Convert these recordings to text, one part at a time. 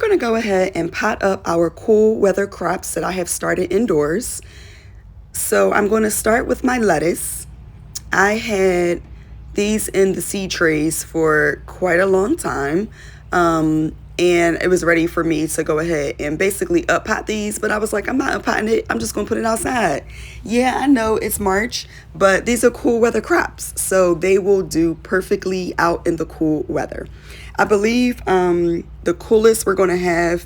going to go ahead and pot up our cool weather crops that I have started indoors. So I'm going to start with my lettuce. I had these in the seed trays for quite a long time. And it was ready for me to go ahead and basically up pot these, but I was like, I'm not up potting it. I'm just going to put it outside. Yeah, I know it's March, but these are cool weather crops, so they will do perfectly out in the cool weather. I believe the coolest we're going to have,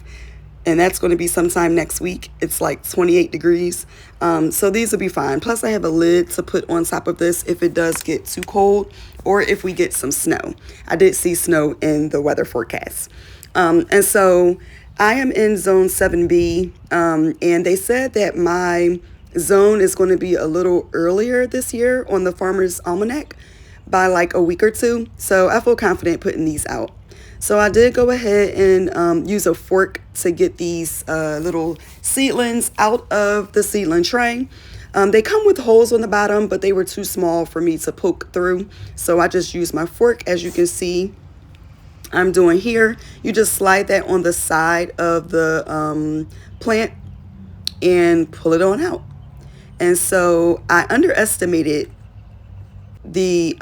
and that's going to be sometime next week. It's like 28 degrees. So these will be fine. Plus I have a lid to put on top of this if it does get too cold or if we get some snow. I did see snow in the weather forecast. And so I am in zone 7B, and they said that my zone is going to be a little earlier this year on the Farmer's Almanac by like a week or two. So I feel confident putting these out. So I did go ahead and use a fork to get these little seedlings out of the seedling tray. They come with holes on the bottom, but they were too small for me to poke through. So I just used my fork, as you can see I'm doing here. You just slide that on the side of the plant and pull it on out. And so I underestimated the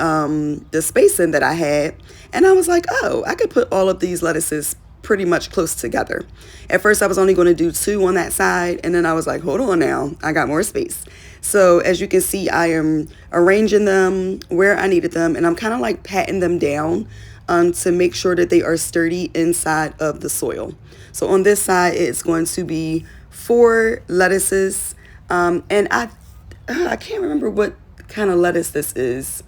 spacing that I had, and I was like, oh, I could put all of these lettuces pretty much close together. At first I was only going to do 2 on that side, and then I was like, hold on now, I got more space. So as you can see, I am arranging them where I needed them, and I'm kind of like patting them down to make sure that they are sturdy inside of the soil. So on this side, it's going to be 4 lettuces. And I can't remember what kind of lettuce this is.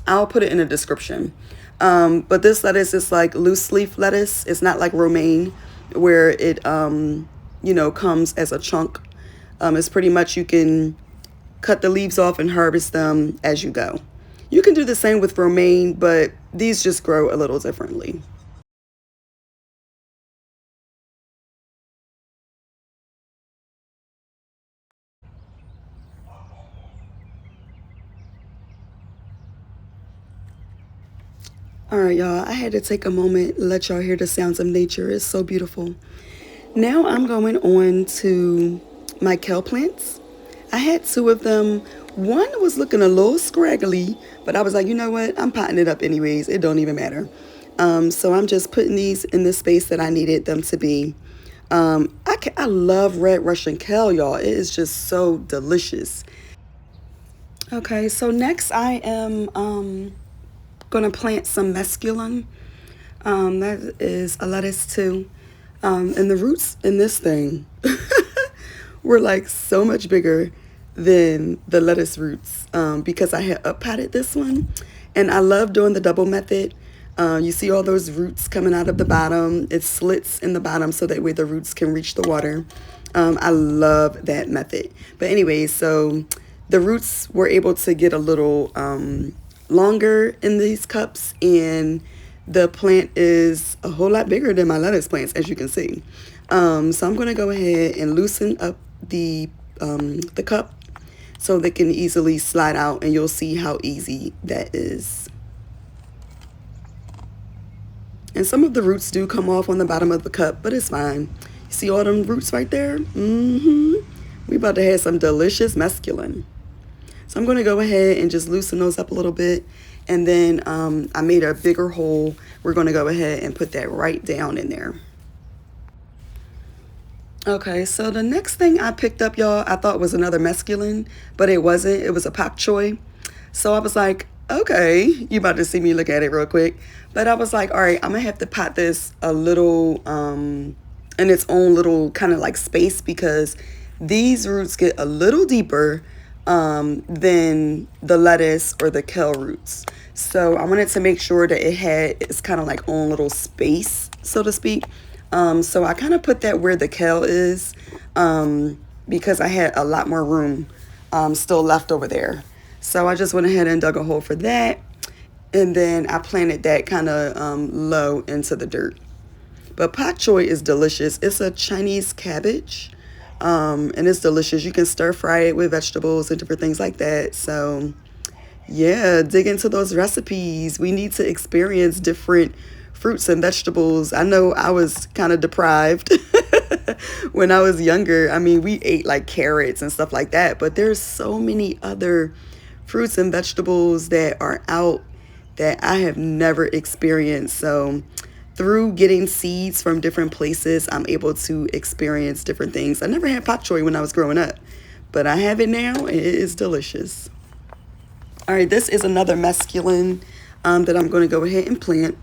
I'll put it in the description. But this lettuce is like loose leaf lettuce. It's not like romaine where it, comes as a chunk. It's pretty much you can cut the leaves off and harvest them as you go. You can do the same with romaine, but these just grow a little differently. All right, y'all, I had to take a moment, let y'all hear the sounds of nature. It's so beautiful. Now I'm going on to my kale plants. I had 2 of them. One was looking a little scraggly, but I was like, you know what? I'm potting it up anyways. It don't even matter. So I'm just putting these in the space that I needed them to be. I love red Russian kale, y'all. It is just so delicious. Okay, so next I am going to plant some mesculun. That is a lettuce too. And the roots in this thing were like so much bigger than the lettuce roots because I had up potted this one, and I love doing the double method. You see all those roots coming out of the bottom. It slits in the bottom so that way the roots can reach the water. I love that method. But anyway, so the roots were able to get a little longer in these cups, and the plant is a whole lot bigger than my lettuce plants, as you can see. So I'm going to go ahead and loosen up the cup so they can easily slide out, and you'll see how easy that is. And some of the roots do come off on the bottom of the cup, but it's fine. You see all them roots right there? We about to have some delicious mesculun. So I'm going to go ahead and just loosen those up a little bit. And then I made a bigger hole. We're going to go ahead and put that right down in there. Okay, so the next thing I picked up, y'all, I thought was another mesculun, but it wasn't. It was a pak choi. So I was like, okay, you about to see me look at it real quick. But I was like, all right, I'm going to have to pot this a little in its own little kind of like space, because these roots get a little deeper than the lettuce or the kale roots. So I wanted to make sure that it had its kind of like own little space, so to speak. So I kind of put that where the kale is because I had a lot more room still left over there. So I just went ahead and dug a hole for that. And then I planted that kind of low into the dirt. But pak choi is delicious. It's a Chinese cabbage. And it's delicious. You can stir fry it with vegetables and different things like that. So yeah, dig into those recipes. We need to experience different fruits and vegetables. I know I was kind of deprived when I was younger. I mean, we ate like carrots and stuff like that, but there's so many other fruits and vegetables that are out that I have never experienced. So through getting seeds from different places, I'm able to experience different things. I never had pak choi when I was growing up, but I have it now and it is delicious. All right, this is another mesculun that I'm going to go ahead and plant.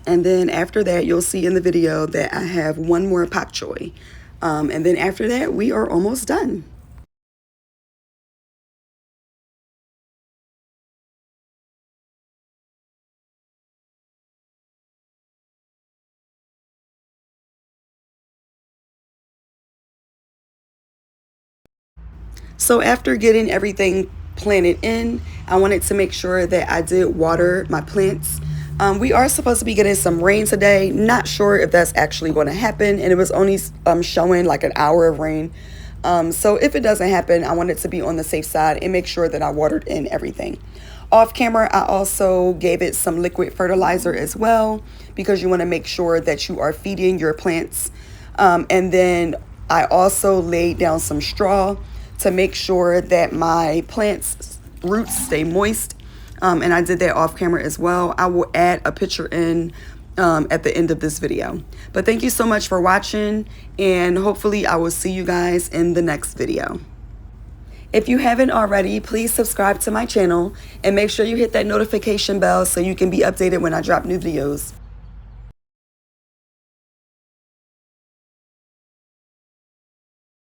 And then after that, you'll see in the video that I have one more pak choi. And then after that, we are almost done. So after getting everything planted in, I wanted to make sure that I did water my plants. We are supposed to be getting some rain today. Not sure if that's actually going to happen. And it was only showing like an hour of rain. So if it doesn't happen, I want it to be on the safe side and make sure that I watered in everything. Off camera, I also gave it some liquid fertilizer as well, because you want to make sure that you are feeding your plants. And then I also laid down some straw to make sure that my plants' roots stay moist. And I did that off camera as well. I will add a picture in at the end of this video. But thank you so much for watching, and hopefully I will see you guys in the next video. If you haven't already, please subscribe to my channel and make sure you hit that notification bell so you can be updated when I drop new videos.